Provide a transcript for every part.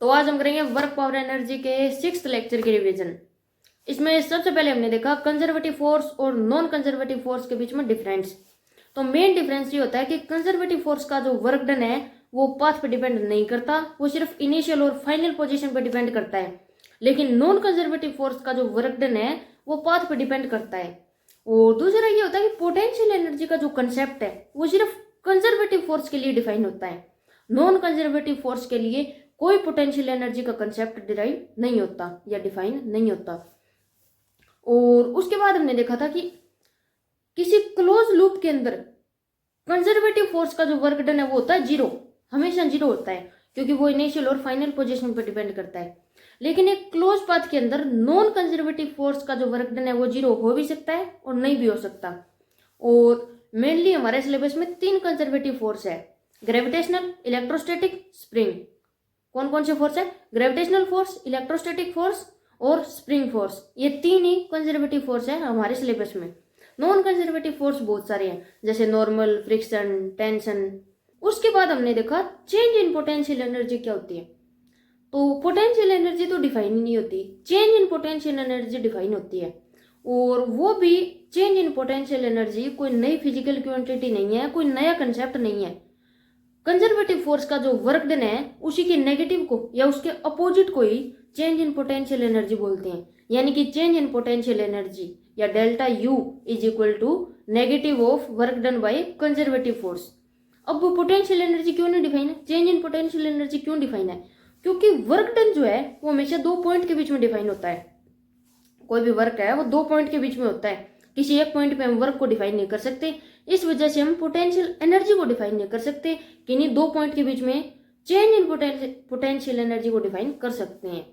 तो आज हम करेंगे वर्क पावर एनर्जी के 6th लेक्चर की रिवीजन। इसमें सबसे पहले हमने देखा कंजर्वेटिव फोर्स और नॉन कंजर्वेटिव फोर्स के बीच में डिफरेंस। तो मेन डिफरेंस ये होता है कि कंजर्वेटिव फोर्स का जो वर्क डन है वो पाथ पे डिपेंड नहीं करता, वो सिर्फ इनिशियल और फाइनल पोजीशन पे डिपेंड करता है। लेकिन नॉन कंजर्वेटिव फोर्स का जो वर्क डन है वो पाथ पे डिपेंड करता है। और दूसरा ये होता है कि पोटेंशियल एनर्जी का जो कंसेप्ट है वो सिर्फ कंजर्वेटिव फोर्स के लिए डिफाइन होता है। नॉन कंजर्वेटिव फोर्स के लिए कोई पोटेंशियल एनर्जी का कंसेप्ट डिराइव नहीं होता या डिफाइन नहीं होता। और उसके बाद हमने देखा था कि किसी क्लोज लूप के अंदर कंजर्वेटिव फोर्स का जो वर्क डन है वो होता है जीरो, हमेशा जीरो होता है, क्योंकि वो इनिशियल और फाइनल पोजीशन पर डिपेंड करता है। लेकिन एक क्लोज पाथ के अंदर नॉन कंजर्वेटिव फोर्स का जो वर्क डन है वो जीरो हो भी सकता है और नहीं भी हो सकता। और मेनली हमारे सिलेबस में 3 कंजर्वेटिव फोर्स है, ग्रेविटेशनल, इलेक्ट्रोस्टैटिक, स्प्रिंग। कौन कौन से फोर्स है? ग्रेविटेशनल फोर्स, इलेक्ट्रोस्टैटिक फोर्स और स्प्रिंग फोर्स। ये 3 ही कंजर्वेटिव फोर्स है हमारे सिलेबस में। नॉन कंजर्वेटिव फोर्स बहुत सारे हैं, जैसे नॉर्मल, फ्रिक्शन, टेंशन। उसके बाद हमने देखा चेंज इन पोटेंशियल एनर्जी क्या होती है। तो पोटेंशियल एनर्जी तो डिफाइन ही नहीं होती, change in potential energy define होती है। और वो भी चेंज इन पोटेंशियल एनर्जी कोई नई फिजिकल क्वांटिटी नहीं है, कोई नया कंसेप्ट नहीं है। कंजर्वेटिव फोर्स का जो वर्क डन है उसी के नेगेटिव को या उसके अपोजिट को ही चेंज इन पोटेंशियल एनर्जी बोलते हैं। यानी कि चेंज इन पोटेंशियल एनर्जी या delta u is equal to negative of work done by conservative force. अब वो पोटेंशियल एनर्जी क्यों नहीं डिफाइन है, चेंज इन पोटेंशियल एनर्जी क्यों डिफाइन है? क्योंकि वर्क डन जो है वो हमेशा 2 पॉइंट के बीच में डिफाइन होता है। कोई भी वर्क है वो 2 पॉइंट के बीच में होता है, किसी एक पॉइंट पे हम वर्क को डिफाइन नहीं कर सकते। इस वजह से हम पोटेंशियल एनर्जी को डिफाइन नहीं कर सकते, किन्हीं 2 पॉइंट के बीच में चेंज इन पोटेंशियल एनर्जी को डिफाइन कर सकते हैं,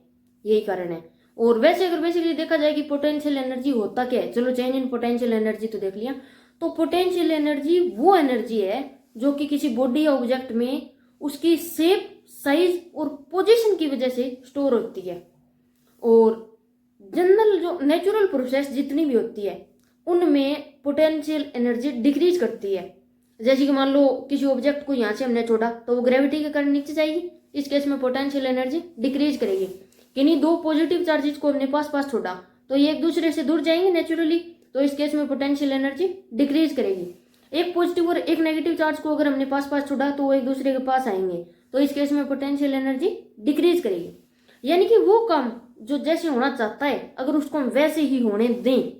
यही कारण है। और वैसे अगर बेसिकली देखा जाए कि पोटेंशियल एनर्जी होता क्या है, चलो चेंज इन पोटेंशियल एनर्जी तो देख लिया। तो पोटेंशियल एनर्जी वो एनर्जी है जो कि किसी बॉडी या ऑब्जेक्ट में उसकी शेप, साइज और पोजीशन की वजह से स्टोर होती है। और जनरल जो नेचुरल प्रोसेस जितनी भी होती है उनमें पोटेंशियल एनर्जी डिक्रीज करती है। जैसे कि मान लो किसी ऑब्जेक्ट को यहाँ से हमने छोड़ा तो वो ग्रेविटी के कारण नीचे जाएगी, इस केस में पोटेंशियल एनर्जी डिक्रीज करेगी। किन्हीं 2 पॉजिटिव चार्जेस को हमने पास पास छोड़ा तो ये एक दूसरे से दूर जाएंगे नेचुरली, तो इस केस में पोटेंशियल एनर्जी डिक्रीज करेगी। एक पॉजिटिव और एक नेगेटिव चार्ज को अगर हमने पास पास छोड़ा तो वो एक दूसरे के पास आएंगे, तो इस केस में पोटेंशियल एनर्जी डिक्रीज करेगी। यानी कि वो काम जो जैसे होना चाहता है अगर उसको हम वैसे ही होने दें,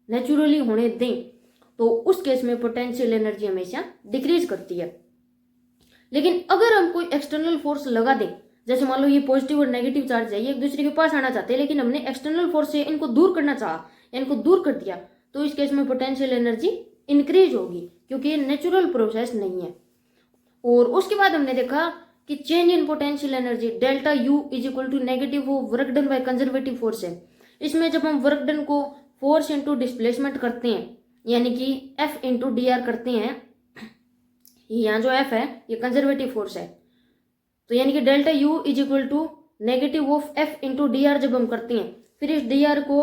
नेचुरली होने दें, तो उस केस में पोटेंशियल एनर्जी हमेशा डिक्रीज करती है। लेकिन अगर हम कोई एक्सटर्नल फोर्स लगा दें, जैसे मान लो ये पॉजिटिव और नेगेटिव चार्ज है, ये एक दूसरे के पास आना चाहते हैं लेकिन हमने एक्सटर्नल फोर्स से इनको दूर करना चाहा, इनको दूर कर दिया, तो इस केस में पोटेंशियल एनर्जी इंक्रीज होगी, क्योंकि ये नेचुरल प्रोसेस नहीं है। और उसके बाद हमने देखा कि change in potential energy delta u is equal to negative work done by conservative force है। इसमें जब हम वर्क डन को फोर्स इंटू डिस्प्लेसमेंट करते हैं, यानी कि एफ इंटू डी आर करते हैं, यहाँ जो एफ है ये कंजर्वेटिव फोर्स है, तो यानी कि delta u is equal to negative of F into d r जब हम करते हैं, फिर इस डी आर को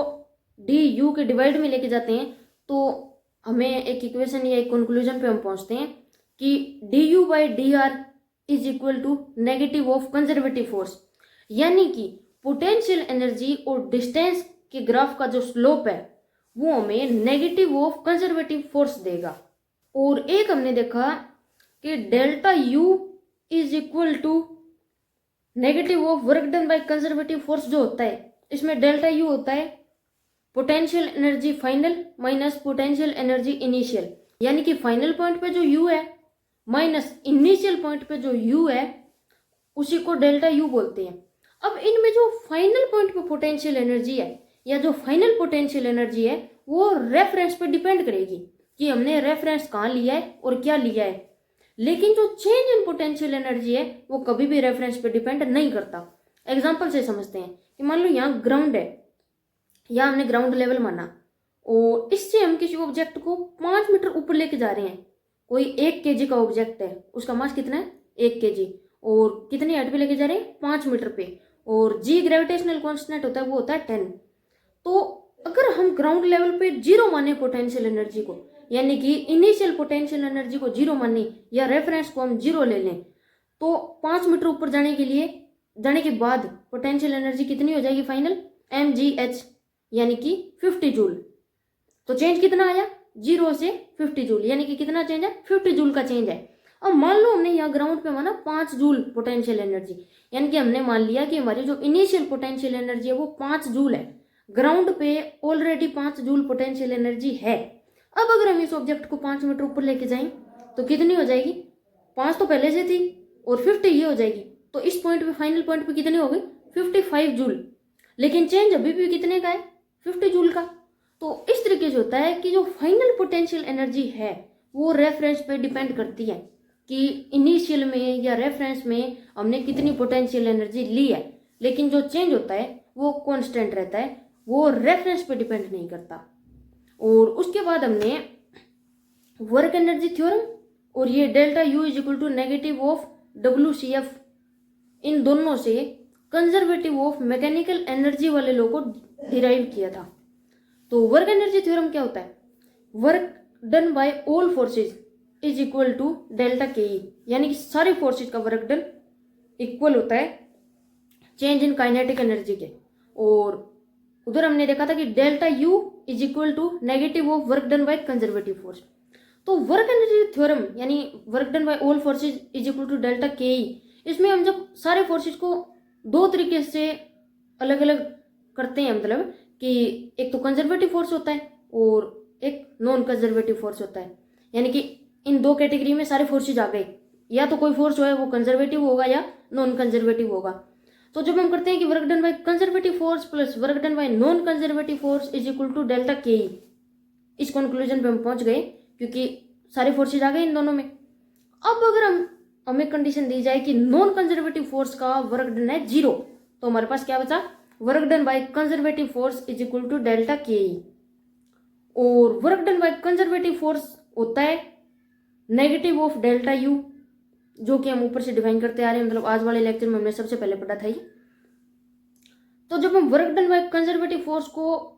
डी यू के डिवाइड में लेके जाते हैं, तो हमें एक इक्वेशन या एक कंक्लूजन पे हम पहुंचते हैं कि d u by d r is equal to negative of conservative force. यानी कि पोटेंशियल एनर्जी और डिस्टेंस के ग्राफ का जो स्लोप है वो हमें नेगेटिव ऑफ कंजर्वेटिव फोर्स देगा। और एक हमने देखा कि delta u is equal to negative of work done by conservative force जो होता है, इसमें डेल्टा यू होता है potential energy final minus potential energy initial. यानी कि फाइनल पॉइंट पे जो यू है माइनस इनिशियल पॉइंट पे जो यू है उसी को डेल्टा यू बोलते हैं। अब इनमें जो फाइनल पॉइंट पे पोटेंशियल एनर्जी है या जो फाइनल पोटेंशियल एनर्जी है वो रेफरेंस पे डिपेंड करेगी कि हमने रेफरेंस कहाँ लिया है और क्या लिया है। लेकिन जो चेंज इन पोटेंशियल एनर्जी है वो कभी भी रेफरेंस पे डिपेंड नहीं करता। एग्जांपल से समझते हैं कि मान लो यहाँ ग्राउंड है, यहाँ हमने ग्राउंड लेवल माना और इससे हम किसी ऑब्जेक्ट को 5 मीटर ऊपर लेके जा रहे हैं। कोई 1 kg का ऑब्जेक्ट है, उसका मास कितना है 1 kg, और कितनी हाइट पे लेके जा रहे हैं 5 मीटर पे, और जी ग्रेविटेशनल कांस्टेंट होता है वो होता है 10। तो अगर हम ग्राउंड लेवल पे 0 माने पोटेंशियल एनर्जी को, यानी कि इनिशियल पोटेंशियल एनर्जी को 0 माने या रेफरेंस को हम 0 ले लें, तो 5 मीटर ऊपर जाने के लिए जाने के बाद पोटेंशियल एनर्जी कितनी हो जाएगी फाइनल, mgh, यानी कि 50 जूल। तो चेंज कितना आया, 0 से 50 जूल, यानी कि कितना चेंज है, 50 जूल का चेंज है। अब मान लो हमने यहाँ ग्राउंड पे माना 5 जूल पोटेंशियल एनर्जी, यानी कि हमने मान लिया कि हमारी जो इनिशियल पोटेंशियल एनर्जी है वो 5 जूल है। ग्राउंड पे ऑलरेडी 5 जूल पोटेंशियल एनर्जी है। अब अगर हम इस ऑब्जेक्ट को 5 मीटर ऊपर लेके जाएं तो कितनी हो जाएगी, 5 तो पहले से थी और 50 ये हो जाएगी। तो इस पॉइंट पे, फाइनल पॉइंट पे कितनी हो गई, 55 जूल। लेकिन चेंज अभी भी कितने का है, 50 जूल का। तो इस तरीके से होता है कि जो फाइनल पोटेंशियल एनर्जी है वो रेफरेंस पे डिपेंड करती है कि इनिशियल में या रेफरेंस में हमने कितनी पोटेंशियल एनर्जी ली है। लेकिन जो चेंज होता है वो कांस्टेंट रहता है, वो रेफरेंस पे डिपेंड नहीं करता। और उसके बाद हमने वर्क एनर्जी थ्योरम और ये delta u is equal to negative of WCF, इन दोनों से कंजर्वेटिव ऑफ मैकेनिकल एनर्जी वाले लोग को डिराइव किया था। तो वर्क एनर्जी थ्योरम क्या होता है, work done by all forces is equal to delta K E, यानी कि सारे फोर्सेज का वर्क डन इक्वल होता है चेंज इन काइनेटिक एनर्जी के। और उधर हमने देखा था कि delta u is equal to negative of work done by conservative force. तो वर्क एनर्जी थ्योरम यानी work done by all forces is equal to delta K E, इसमें हम जब सारे फोर्सेज को दो तरीके से अलग अलग करते हैं, मतलब कि एक तो कंजर्वेटिव फोर्स होता है और एक नॉन कंजर्वेटिव फोर्स होता है, यानी कि इन दो कैटेगरी में सारे फोर्सेज आ गए, या तो कोई फोर्स जो है वो कंजर्वेटिव होगा या नॉन कंजर्वेटिव होगा। तो जब हम करते हैं कि work done by conservative force plus work done by non conservative force is equal to delta K E, इस कंक्लूजन पे हम पहुंच गए क्योंकि सारे फोर्सेज आ गए इन दोनों में। अब अगर हमें कंडीशन दी जाए कि नॉन कंजर्वेटिव फोर्स का वर्क डन है 0, तो हमारे पास क्या बचा, work done by conservative force is equal to delta K E. और work done by conservative force होता है नेगेटिव ऑफ डेल्टा यू, जो कि हम ऊपर से डिफाइन करते आ रहे हैं, मतलब आज वाले लेक्चर में हमने सबसे पहले पढ़ा था ये। तो जब हम work done by conservative force को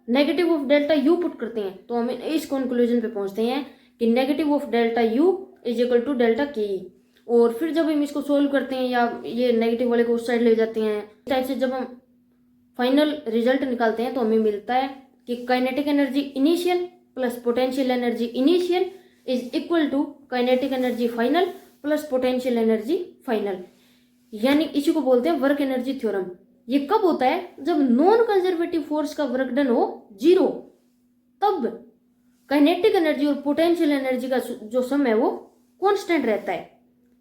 negative of delta U put करते हैं तो हम इस कंक्लूजन पे पहुंचते हैं कि negative of delta u is equal to delta K E. और फिर जब हम इसको सोल्व करते हैं या ये नेगेटिव वाले को उस साइड ले जाते हैं, इस टाइप से जब हम फाइनल रिजल्ट निकालते हैं तो हमें मिलता है कि kinetic energy initial plus potential energy initial is equal to kinetic energy final plus potential energy final, यानी इसी को बोलते हैं वर्क एनर्जी थ्योरम। ये कब होता है, जब नॉन कंजर्वेटिव फोर्स का वर्क डन हो 0, तब काइनेटिक एनर्जी और पोटेंशियल एनर्जी का जो सम है वो कांस्टेंट रहता है।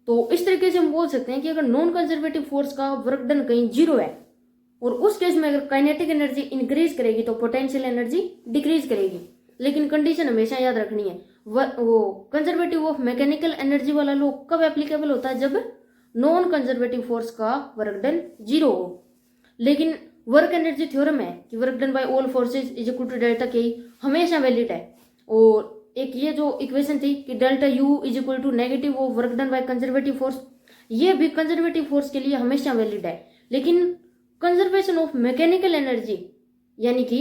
तो इस तरीके से हम बोल सकते हैं कि अगर नॉन कंजर्वेटिव फोर्स का वर्क डन कहीं 0 है और उस केस में अगर काइनेटिक एनर्जी इंक्रीज करेगी तो पोटेंशियल एनर्जी डिक्रीज करेगी। लेकिन कंडीशन हमेशा याद रखनी है, वो कंजर्वेटिव ऑफ मैकेनिकल एनर्जी वाला लॉ कब एप्लीकेबल होता है, जब नॉन कंजर्वेटिव फोर्स का वर्क डन 0 हो। लेकिन वर्क एनर्जी थ्योरम है कि work done by all forces is equal to delta K हमेशा वैलिड है। और एक ये जो इक्वेशन थी कि delta u is equal to negative of work done by conservative force, ये भी कंजर्वेटिव फोर्स के लिए हमेशा वैलिड है। लेकिन कंजर्वेशन ऑफ मैकेनिकल एनर्जी यानी कि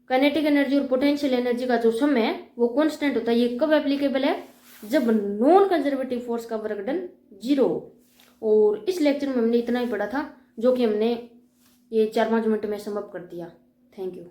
काइनेटिक एनर्जी और पोटेंशियल एनर्जी का जो सम है वो कांस्टेंट होता है। ये कब एप्लीकेबल है, जब नॉन कंजर्वेटिव फोर्स का वर्क डन 0 हो। और इस लेक्चर में हमने इतना ही पढ़ा था, जो कि हमने ये 4-5 मिनट में सम अप कर दिया। Thank you.